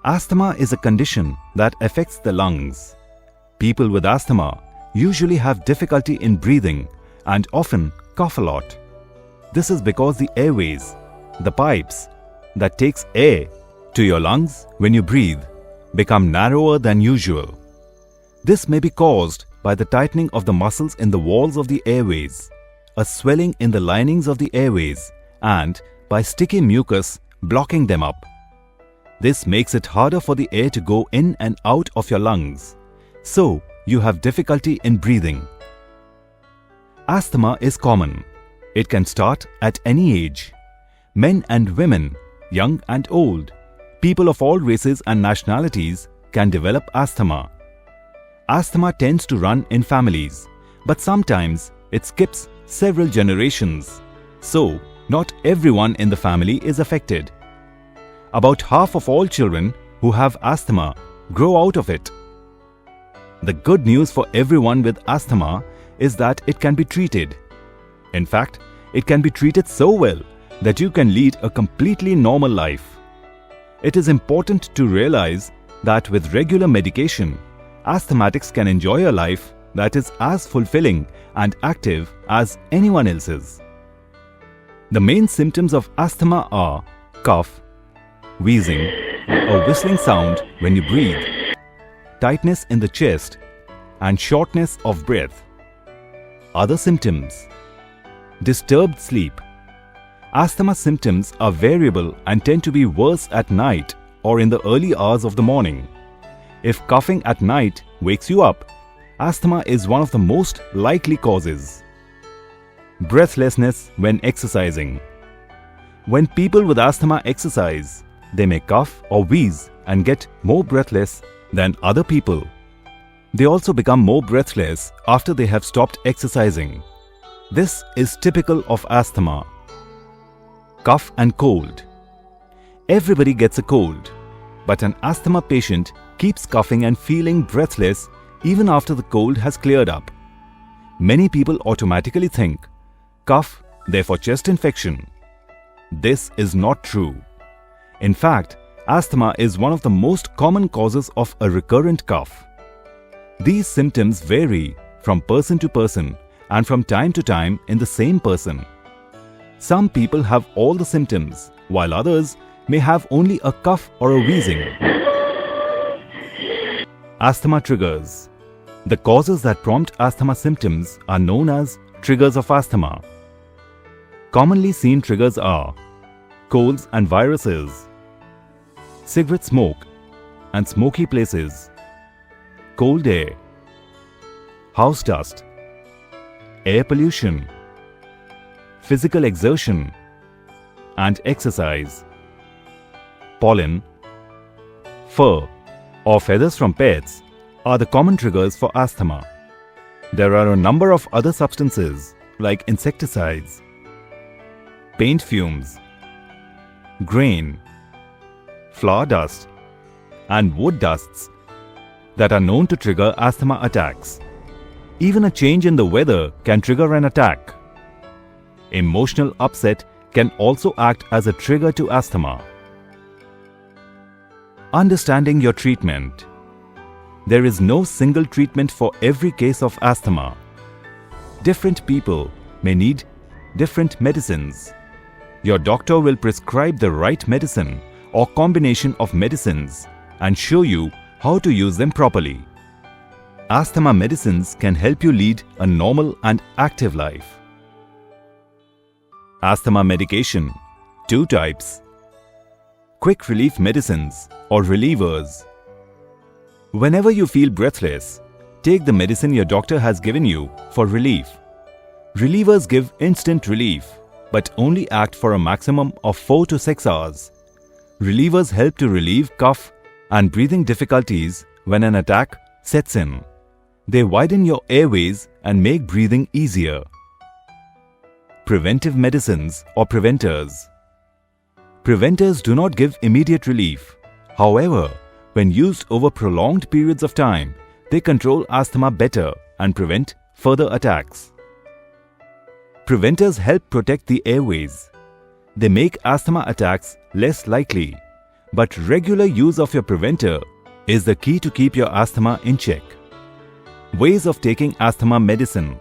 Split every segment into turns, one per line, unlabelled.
Asthma is a condition that affects the lungs. People with asthma usually have difficulty in breathing and often cough a lot. This is because the airways, the pipes that takes air to your lungs when you breathe, become narrower than usual. This may be caused by the tightening of the muscles in the walls of the airways, a swelling in the linings of the airways, and by sticky mucus blocking them up. This makes it harder for the air to go in and out of your lungs, so you have difficulty in breathing. Asthma is common. It can start at any age. Men and women, young and old, people of all races and nationalities can develop asthma. Asthma tends to run in families, but sometimes it skips several generations, so not everyone in the family is affected. About half of all children who have asthma grow out of it. The good news for everyone with asthma is that it can be treated. In fact, it can be treated so well that you can lead a completely normal life. It is important to realize that with regular medication, asthmatics can enjoy a life that is as fulfilling and active as anyone else's. The main symptoms of asthma are cough, wheezing, a whistling sound when you breathe, tightness in the chest, and shortness of breath. Other symptoms: disturbed sleep. Asthma symptoms are variable and tend to be worse at night or in the early hours of the morning. If coughing at night wakes you up, asthma is one of the most likely causes. Breathlessness when exercising. When people with asthma exercise, they may cough or wheeze and get more breathless than other people. They also become more breathless after they have stopped exercising. This is typical of asthma. Cough and cold. Everybody gets a cold, but an asthma patient keeps coughing and feeling breathless even after the cold has cleared up. Many people automatically think, cough, therefore chest infection. This is not true. In fact, asthma is one of the most common causes of a recurrent cough. These symptoms vary from person to person and from time to time in the same person. Some people have all the symptoms, while others may have only a cough or a wheezing. Asthma triggers. The causes that prompt asthma symptoms are known as triggers of asthma. Commonly seen triggers are colds and viruses, cigarette smoke and smoky places, cold air, house dust, air pollution, physical exertion, and exercise, pollen, fur, or feathers from pets are the common triggers for asthma. There are a number of other substances like insecticides, paint fumes, grain, flour dust, and wood dusts that are known to trigger asthma attacks. Even a change in the weather can trigger an attack. Emotional upset can also act as a trigger to asthma. Understanding your treatment. There is no single treatment for every case of asthma. Different people may need different medicines. Your doctor will prescribe the right medicine or combination of medicines and show you how to use them properly. Asthma medicines can help you lead a normal and active life. Asthma medication. 2 types. Quick relief medicines or relievers. Whenever you feel breathless, take the medicine your doctor has given you for relief. Relievers give instant relief, but only act for a maximum of 4 to 6 hours. Relievers help to relieve cough and breathing difficulties when an attack sets in. They widen your airways and make breathing easier. Preventive medicines or preventers. Preventers do not give immediate relief. However, when used over prolonged periods of time, they control asthma better and prevent further attacks. Preventers help protect the airways. They make asthma attacks less likely, But regular use of your preventer is the key to keep your asthma in check. Ways of taking asthma medicine.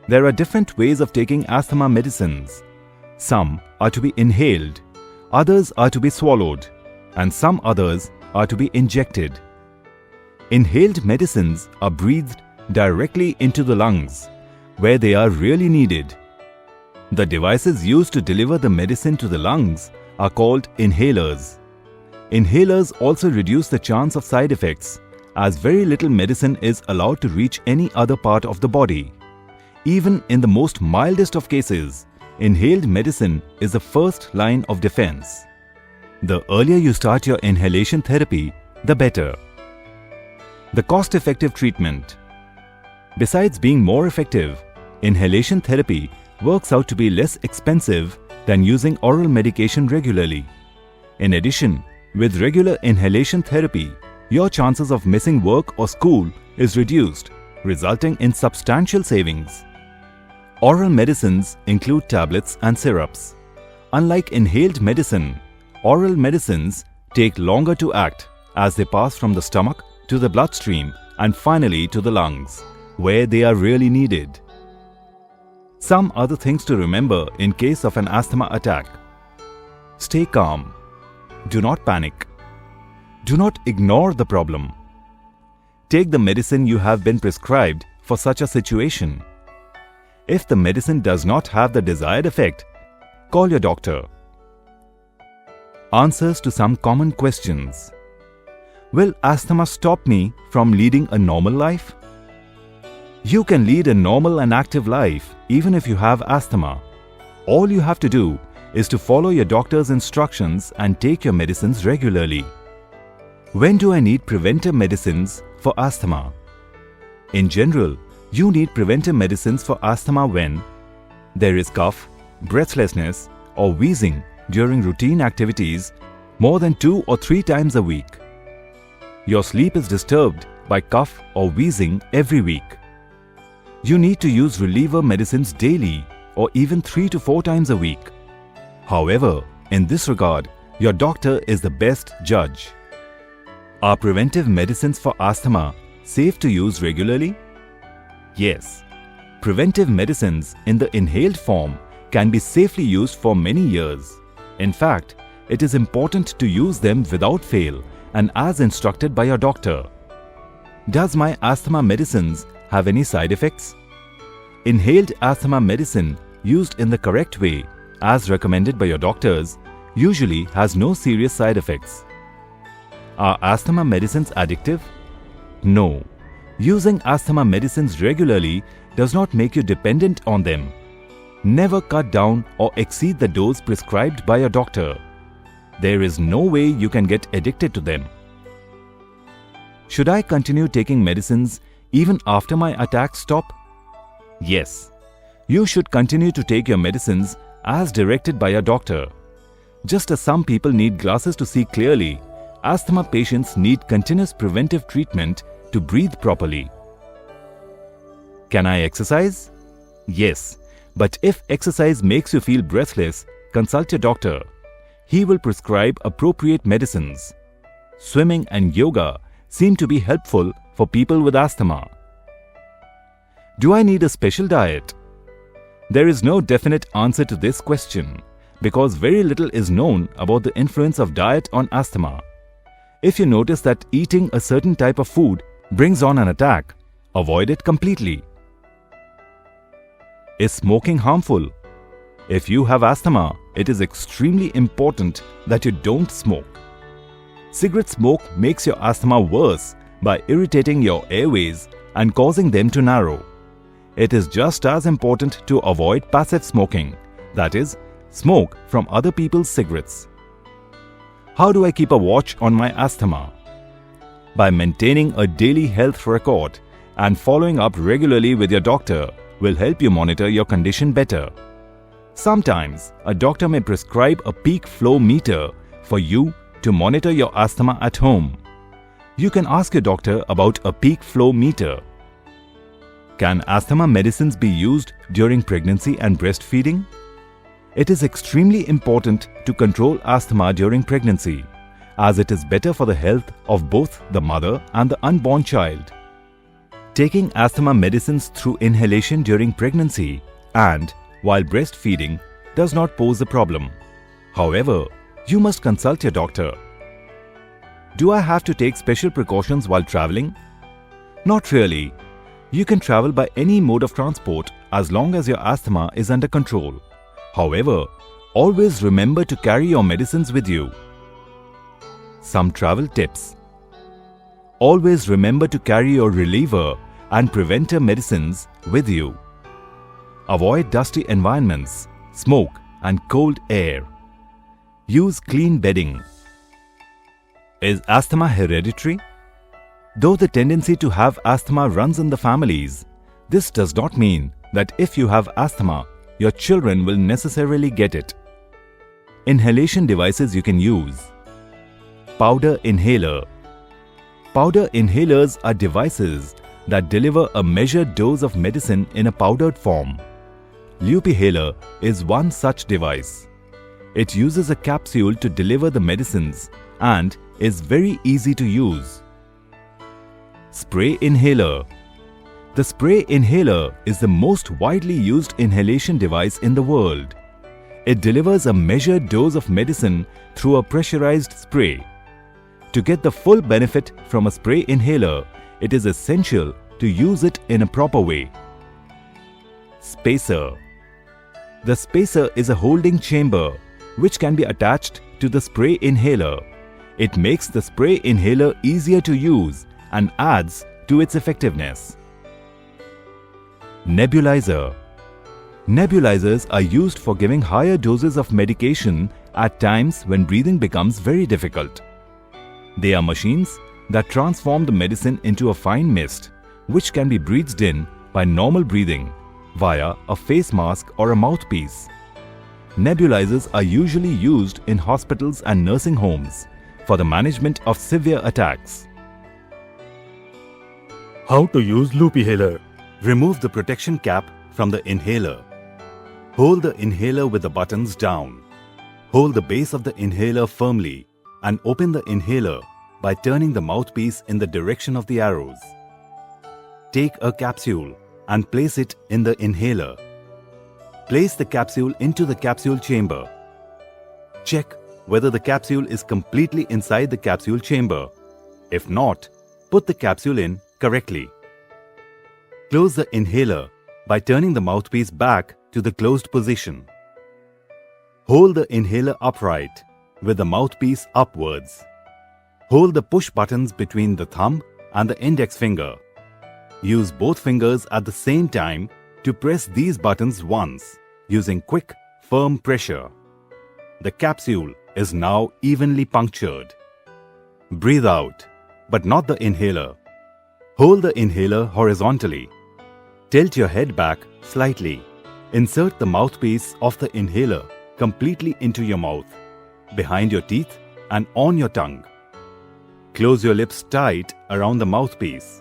There are different ways of taking asthma medicines. Some are to be inhaled, others are to be swallowed, and some others are to be injected. Inhaled medicines are breathed directly into the lungs, where they are really needed. The devices used to deliver the medicine to the lungs are called inhalers. Inhalers also reduce the chance of side effects, as very little medicine is allowed to reach any other part of the body. Even in the most mildest of cases, inhaled medicine is the first line of defense. The earlier you start your inhalation therapy, the better. The cost-effective treatment. Besides being more effective, inhalation therapy works out to be less expensive than using oral medication regularly. In addition, with regular inhalation therapy, your chances of missing work or school is reduced, resulting in substantial savings. Oral medicines include tablets and syrups. Unlike inhaled medicine, oral medicines take longer to act as they pass from the stomach to the bloodstream and finally to the lungs, where they are really needed. Some other things to remember in case of an asthma attack. Stay calm. Do not panic. Do not ignore the problem. Take the medicine you have been prescribed for such a situation. If the medicine does not have the desired effect, call your doctor. Answers to some common questions. Will asthma stop me from leading a normal life? You can lead a normal and active life even if you have asthma. All you have to do is to follow your doctor's instructions and take your medicines regularly. When do I need preventive medicines for asthma? In general, you need preventive medicines for asthma when there is cough, breathlessness, or wheezing during routine activities more than 2 or 3 times a week. Your sleep is disturbed by cough or wheezing every week. You need to use reliever medicines daily or even 3 to 4 times a week. However, in this regard, your doctor is the best judge. Are preventive medicines for asthma safe to use regularly? Yes. Preventive medicines in the inhaled form can be safely used for many years. In fact, it is important to use them without fail and as instructed by your doctor. Does my asthma medicines have any side effects? Inhaled asthma medicine used in the correct way, as recommended by your doctors, usually has no serious side effects. Are asthma medicines addictive? No. Using asthma medicines regularly does not make you dependent on them. Never cut down or exceed the dose prescribed by your doctor. There is no way you can get addicted to them. Should I continue taking medicines even after my attacks stop? Yes. You should continue to take your medicines as directed by your doctor. Just as some people need glasses to see clearly, asthma patients need continuous preventive treatment to breathe properly. Can I exercise? Yes, but if exercise makes you feel breathless, consult your doctor. He will prescribe appropriate medicines. Swimming and yoga seem to be helpful for people with asthma. Do I need a special diet? There is no definite answer to this question because very little is known about the influence of diet on asthma. If you notice that eating a certain type of food brings on an attack, avoid it completely. Is smoking harmful? If you have asthma, it is extremely important that you don't smoke. Cigarette smoke makes your asthma worse by irritating your airways and causing them to narrow. It is just as important to avoid passive smoking, that is, smoke from other people's cigarettes. How do I keep a watch on my asthma? By maintaining a daily health record and following up regularly with your doctor will help you monitor your condition better. Sometimes, a doctor may prescribe a peak flow meter for you to monitor your asthma at home. You can ask your doctor about a peak flow meter. Can asthma medicines be used during pregnancy and breastfeeding? It is extremely important to control asthma during pregnancy, as it is better for the health of both the mother and the unborn child. Taking asthma medicines through inhalation during pregnancy and while breastfeeding does not pose a problem. However, you must consult your doctor. Do I have to take special precautions while traveling? Not really. You can travel by any mode of transport as long as your asthma is under control. However, always remember to carry your medicines with you. Some travel tips. Always remember to carry your reliever and preventer medicines with you. Avoid dusty environments, smoke and cold air. Use clean bedding. Is asthma hereditary? Though the tendency to have asthma runs in the families, this does not mean that if you have asthma, your children will necessarily get it. Inhalation devices you can use. Powder inhaler. Powder inhalers are devices that deliver a measured dose of medicine in a powdered form. Loop-inhaler is one such device. It uses a capsule to deliver the medicines and is very easy to use. Spray inhaler. The spray inhaler is the most widely used inhalation device in the world. It delivers a measured dose of medicine through a pressurized spray. To get the full benefit from a spray inhaler, it is essential to use it in a proper way. Spacer. The spacer is a holding chamber which can be attached to the spray inhaler. It makes the spray inhaler easier to use and adds to its effectiveness. Nebulizer. Nebulizers are used for giving higher doses of medication at times when breathing becomes very difficult. They are machines that transform the medicine into a fine mist, which can be breathed in by normal breathing via a face mask or a mouthpiece. Nebulizers are usually used in hospitals and nursing homes for the management of severe attacks.
How to use loop inhaler?
Remove the protection cap from the inhaler. Hold the inhaler with the buttons down. Hold the base of the inhaler firmly and open the inhaler by turning the mouthpiece in the direction of the arrows. Take a capsule and place it in the inhaler. Place the capsule into the capsule chamber. Check whether the capsule is completely inside the capsule chamber. If not, put the capsule in correctly. Close the inhaler by turning the mouthpiece back to the closed position. Hold the inhaler upright with the mouthpiece upwards. Hold the push buttons between the thumb and the index finger. Use both fingers at the same time to press these buttons once, using quick, firm pressure. The capsule is now evenly punctured. Breathe out, but not the inhaler. Hold the inhaler horizontally. Tilt your head back slightly. Insert the mouthpiece of the inhaler completely into your mouth, behind your teeth and on your tongue. Close your lips tight around the mouthpiece.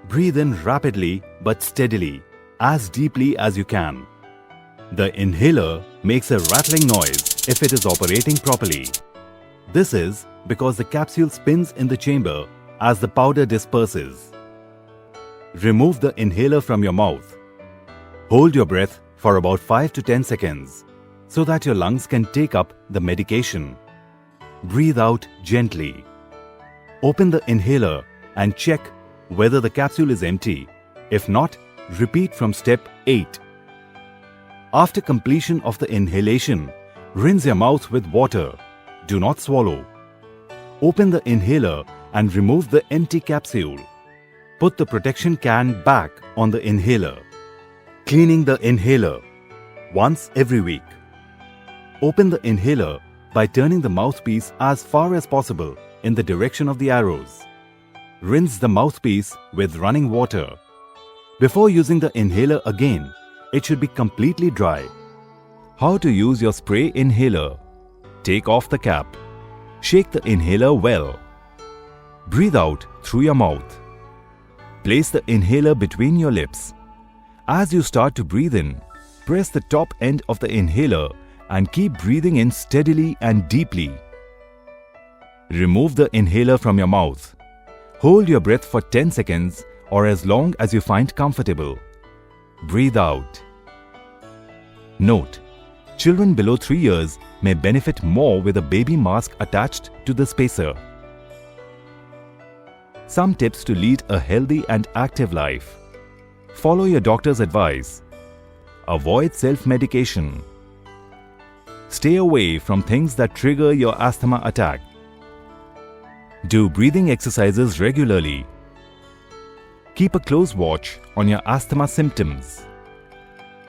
Breathe in rapidly but steadily, as deeply as you can. The inhaler makes a rattling noise if it is operating properly. This is because the capsule spins in the chamber as the powder disperses. Remove the inhaler from your mouth. Hold your breath for about 5 to 10 seconds so that your lungs can take up the medication. Breathe out gently. Open the inhaler and check whether the capsule is empty. If not, repeat from step 8. After completion of the inhalation, rinse your mouth with water. Do not swallow. Open the inhaler and remove the empty capsule. Put the protection can back on the inhaler. Cleaning the inhaler once every week. Open the inhaler by turning the mouthpiece as far as possible in the direction of the arrows. Rinse the mouthpiece with running water. Before using the inhaler again, it should be completely dry. How to use your spray inhaler? Take off the cap. Shake the inhaler well. Breathe out through your mouth. Place the inhaler between your lips. As you start to breathe in, press the top end of the inhaler and keep breathing in steadily and deeply. Remove the inhaler from your mouth. Hold your breath for 10 seconds or as long as you find comfortable. Breathe out. Note: children below 3 years may benefit more with a baby mask attached to the spacer. Some tips to lead a healthy and active life. Follow your doctor's advice. Avoid self-medication. Stay away from things that trigger your asthma attack. Do breathing exercises regularly. Keep a close watch on your asthma symptoms.